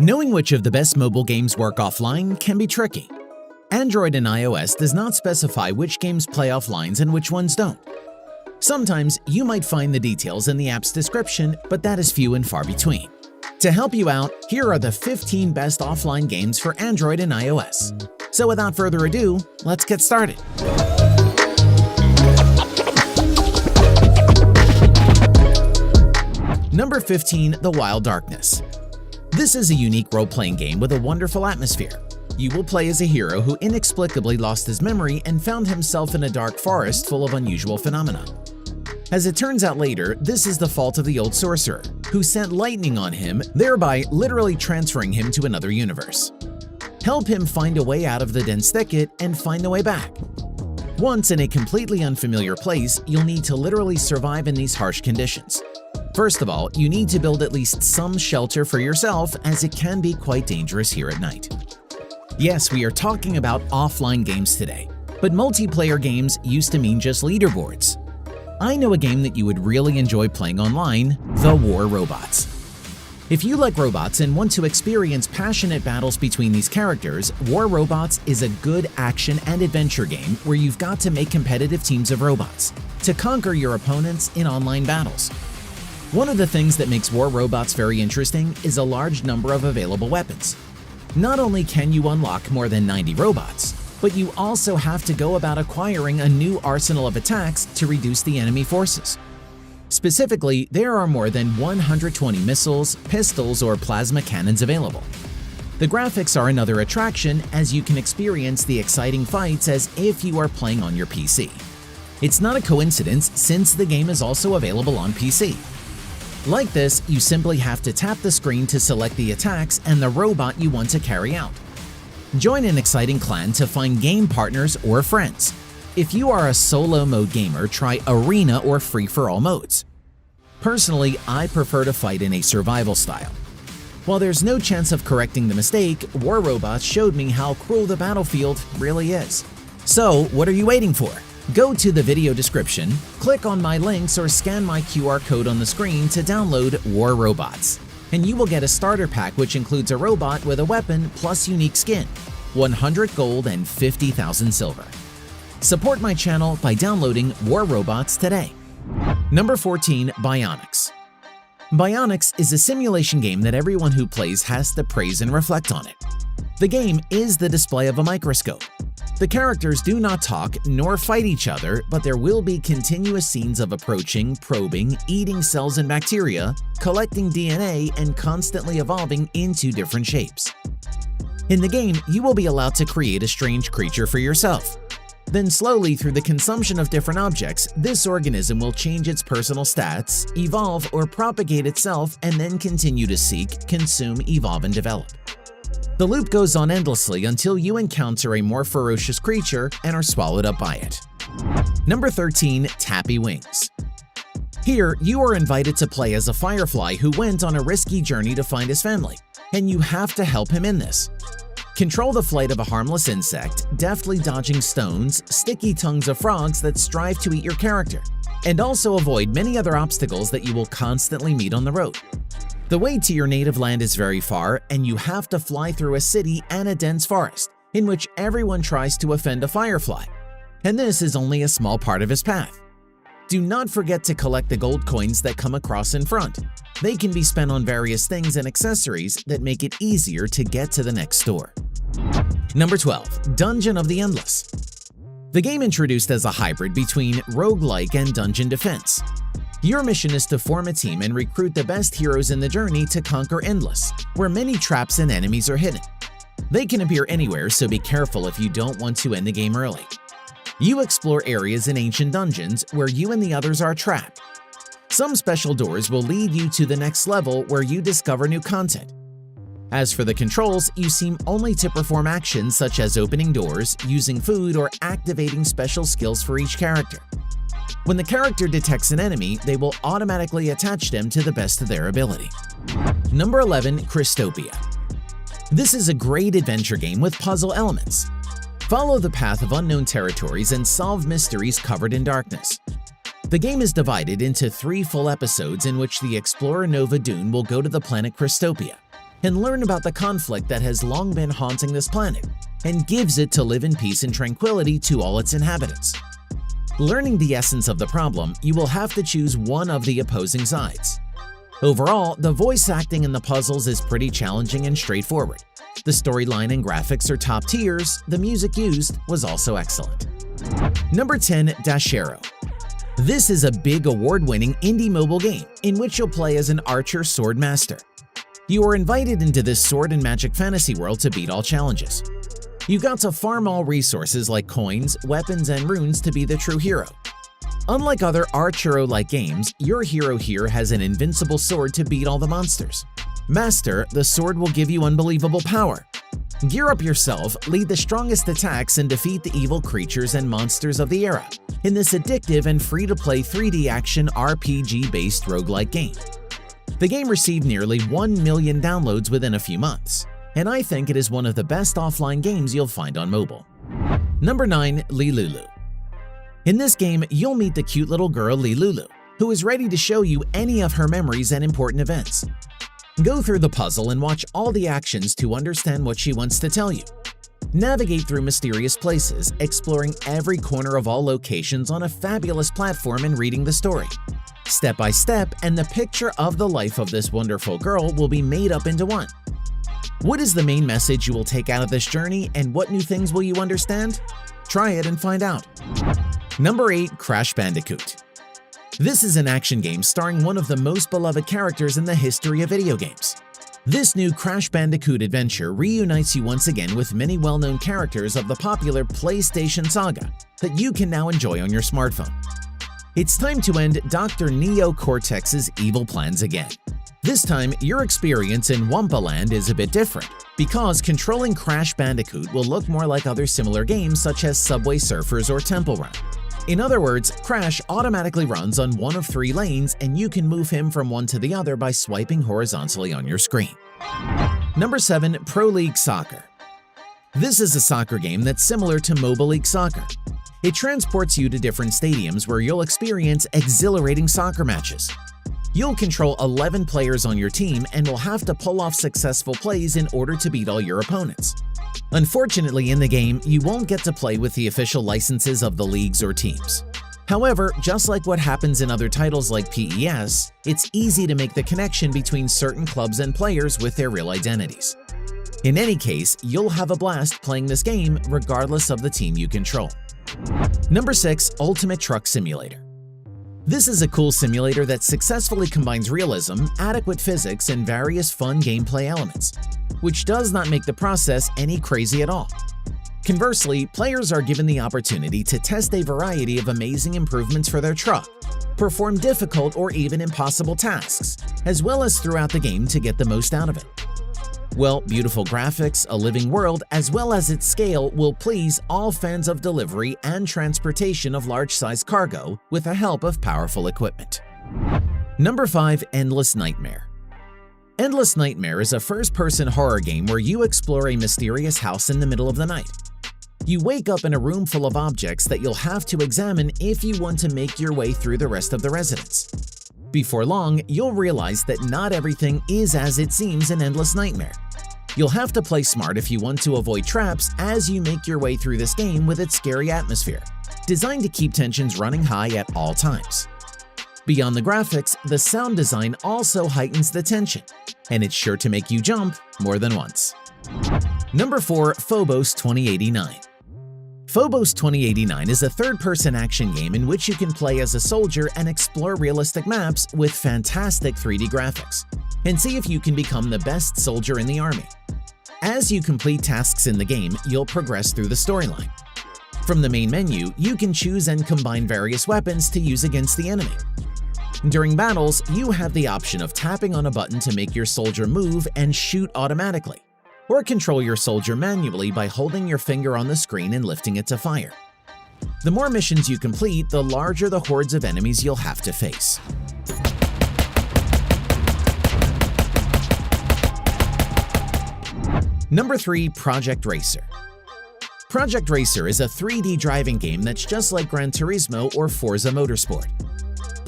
Knowing which of the best mobile games work offline can be tricky. Android and iOS does not specify which games play offline and which ones don't. Sometimes you might find the details in the app's description, but that is few and far between. To help you out, here are the 15 best offline games for Android and iOS. So without further ado, let's get started. Number 15. The Wild Darkness. This is a unique role-playing game with a wonderful atmosphere. You will play as a hero who inexplicably lost his memory and found himself in a dark forest full of unusual phenomena. As it turns out later, this is the fault of the old sorcerer, who sent lightning on him, thereby literally transferring him to another universe. Help him find a way out of the dense thicket and find the way back. Once in a completely unfamiliar place, you'll need to literally survive in these harsh conditions. First of all, you need to build at least some shelter for yourself, as it can be quite dangerous here at night. Yes, we are talking about offline games today, but multiplayer games used to mean just leaderboards. I know a game that you would really enjoy playing online, The War Robots. If you like robots and want to experience passionate battles between these characters, War Robots is a good action and adventure game where you've got to make competitive teams of robots to conquer your opponents in online battles. One of the things that makes War Robots very interesting is a large number of available weapons. Not only can you unlock more than 90 robots, but you also have to go about acquiring a new arsenal of attacks to reduce the enemy forces. Specifically, there are more than 120 missiles, pistols, or plasma cannons available. The graphics are another attraction, as you can experience the exciting fights as if you are playing on your PC. It's not a coincidence, since the game is also available on PC. Like this, you simply have to tap the screen to select the attacks and the robot you want to carry out. Join an exciting clan to find game partners or friends. If you are a solo mode gamer, try Arena or Free-for-all modes. Personally, I prefer to fight in a survival style. While there's no chance of correcting the mistake, War Robots showed me how cruel the battlefield really is. So, what are you waiting for? Go to the video description, click on my links, or scan my QR code on the screen to download War Robots. And you will get a starter pack which includes a robot with a weapon plus unique skin, 100 gold and 50,000 silver. Support my channel by downloading War Robots today. Number 14. Bionics. Bionics is a simulation game that everyone who plays has to praise and reflect on it. The game is the display of a microscope. The characters do not talk nor fight each other, but there will be continuous scenes of approaching, probing, eating cells and bacteria, collecting DNA, and constantly evolving into different shapes. In the game, you will be allowed to create a strange creature for yourself. Then slowly, through the consumption of different objects, this organism will change its personal stats, evolve or propagate itself, and then continue to seek, consume, evolve, and develop. The loop goes on endlessly until you encounter a more ferocious creature and are swallowed up by it. Number 13. Tappy Wings. Here, you are invited to play as a firefly who went on a risky journey to find his family, and you have to help him in this. Control the flight of a harmless insect, deftly dodging stones, sticky tongues of frogs that strive to eat your character, and also avoid many other obstacles that you will constantly meet on the road. The way to your native land is very far, and you have to fly through a city and a dense forest, in which everyone tries to offend a firefly, and this is only a small part of his path. Do not forget to collect the gold coins that come across in front. They can be spent on various things and accessories that make it easier to get to the next store. Number 12. Dungeon of the Endless. The game introduced as a hybrid between roguelike and dungeon defense. Your mission is to form a team and recruit the best heroes in the journey to conquer Endless, where many traps and enemies are hidden. They can appear anywhere, so be careful if you don't want to end the game early. You explore areas in ancient dungeons where you and the others are trapped. Some special doors will lead you to the next level where you discover new content. As for the controls, you seem only to perform actions such as opening doors, using food, or activating special skills for each character. When the character detects an enemy, they will automatically attach them to the best of their ability. Number 11. Crystopia. This is a great adventure game with puzzle elements. Follow the path of unknown territories and solve mysteries covered in darkness. The game is divided into 3 full episodes in which the explorer Nova Dune will go to the planet Crystopia. and learn about the conflict that has long been haunting this planet and gives it to live in peace and tranquility to all its inhabitants. Learning the essence of the problem, you will have to choose one of the opposing sides. Overall, the voice acting in the puzzles is pretty challenging and straightforward. The storyline and graphics are top tiers, the music used was also excellent. Number 10. Dashero. This is a big award-winning indie mobile game in which you'll play as an archer sword master. You are invited into this sword and magic fantasy world to beat all challenges. You got to farm all resources like coins, weapons, and runes to be the true hero. Unlike other Archero-like games, your hero here has an invincible sword to beat all the monsters. Master, the sword will give you unbelievable power. Gear up yourself, lead the strongest attacks, and defeat the evil creatures and monsters of the era in this addictive and free-to-play 3D action RPG-based roguelike game. The game received nearly 1 million downloads within a few months, and I think it is one of the best offline games you'll find on mobile. Number 9. Lilulu. In this game, you'll meet the cute little girl Lilulu, who is ready to show you any of her memories and important events. Go through the puzzle and watch all the actions to understand what she wants to tell you. Navigate through mysterious places, exploring every corner of all locations on a fabulous platform and reading the story. Step by step, and the picture of the life of this wonderful girl will be made up into one. What is the main message you will take out of this journey, and what new things will you understand? Try it and find out. Number 8. Crash Bandicoot. This is an action game starring one of the most beloved characters in the history of video games. This new Crash Bandicoot adventure reunites you once again with many well-known characters of the popular PlayStation saga that you can now enjoy on your smartphone. It's time to end Dr. Neo Cortex's evil plans again. This time, your experience in Wumpa Land is a bit different, because controlling Crash Bandicoot will look more like other similar games such as Subway Surfers or Temple Run. In other words, Crash automatically runs on one of 3 lanes, and you can move him from one to the other by swiping horizontally on your screen. Number 7. Pro League Soccer. This is a soccer game that's similar to Mobile League Soccer. It transports you to different stadiums where you'll experience exhilarating soccer matches. You'll control 11 players on your team and will have to pull off successful plays in order to beat all your opponents. Unfortunately, in the game, you won't get to play with the official licenses of the leagues or teams. However, just like what happens in other titles like PES, it's easy to make the connection between certain clubs and players with their real identities. In any case, you'll have a blast playing this game regardless of the team you control. Number 6. Ultimate Truck Simulator. This is a cool simulator that successfully combines realism, adequate physics, and various fun gameplay elements, which does not make the process any crazy at all. Conversely, players are given the opportunity to test a variety of amazing improvements for their truck, perform difficult or even impossible tasks, as well as throughout the game to get the most out of it. Well, beautiful graphics, a living world, as well as its scale will please all fans of delivery and transportation of large-sized cargo with the help of powerful equipment. Number 5. Endless Nightmare. Endless Nightmare is a first-person horror game where you explore a mysterious house in the middle of the night. You wake up in a room full of objects that you'll have to examine if you want to make your way through the rest of the residence. Before long, you'll realize that not everything is as it seems in Endless Nightmare. You'll have to play smart if you want to avoid traps as you make your way through this game with its scary atmosphere, designed to keep tensions running high at all times. Beyond the graphics, the sound design also heightens the tension, and it's sure to make you jump more than once. Number 4. Phobos 2089. Phobos 2089 is a third-person action game in which you can play as a soldier and explore realistic maps with fantastic 3D graphics, and see if you can become the best soldier in the army. As you complete tasks in the game, you'll progress through the storyline. From the main menu, you can choose and combine various weapons to use against the enemy. During battles, you have the option of tapping on a button to make your soldier move and shoot automatically, or control your soldier manually by holding your finger on the screen and lifting it to fire. The more missions you complete, the larger the hordes of enemies you'll have to face. Number 3. Project Racer. Project Racer is a 3D driving game that's just like Gran Turismo or Forza Motorsport.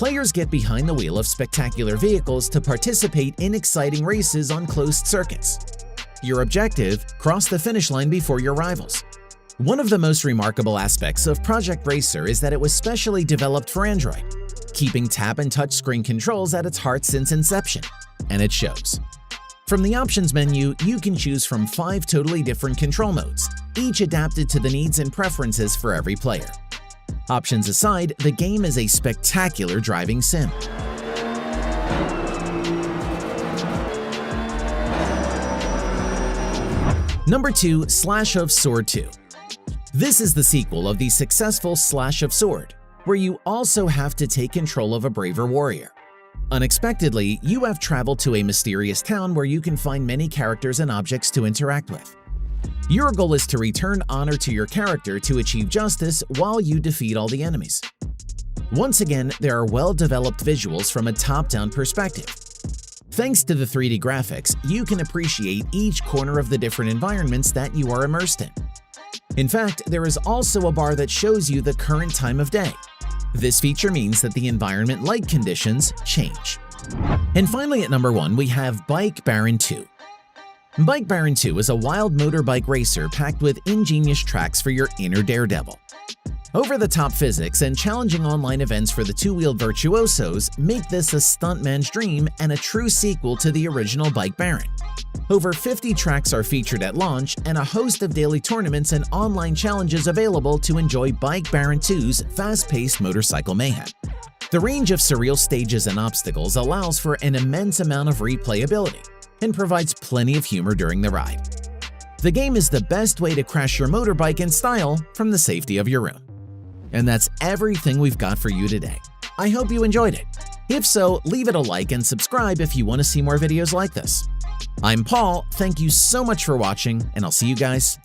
Players get behind the wheel of spectacular vehicles to participate in exciting races on closed circuits. Your objective: cross the finish line before your rivals. One of the most remarkable aspects of Project Racer is that it was specially developed for Android, keeping tap and touch screen controls at its heart since inception, and it shows. From the options menu, you can choose from 5 totally different control modes, each adapted to the needs and preferences for every player. Options aside, the game is a spectacular driving sim. Number 2. Slash of Sword 2. This is the sequel of the successful Slash of Sword, where you also have to take control of a braver warrior. Unexpectedly, you have traveled to a mysterious town where you can find many characters and objects to interact with. Your goal is to return honor to your character to achieve justice while you defeat all the enemies. Once again, there are well-developed visuals from a top-down perspective. Thanks to the 3D graphics, you can appreciate each corner of the different environments that you are immersed in. In fact, there is also a bar that shows you the current time of day. This feature means that the environment light conditions change. And finally, at number 1, we have Bike Baron 2. Bike Baron 2 is a wild motorbike racer packed with ingenious tracks for your inner daredevil. Over-the-top physics and challenging online events for the two-wheeled virtuosos make this a stuntman's dream and a true sequel to the original Bike Baron. Over 50 tracks are featured at launch and a host of daily tournaments and online challenges available to enjoy Bike Baron 2's fast-paced motorcycle mayhem. The range of surreal stages and obstacles allows for an immense amount of replayability and provides plenty of humor during the ride. The game is the best way to crash your motorbike in style from the safety of your room. And that's everything we've got for you today. I hope you enjoyed it. If so, leave it a like and subscribe if you want to see more videos like this. I'm Paul, thank you so much for watching, and I'll see you guys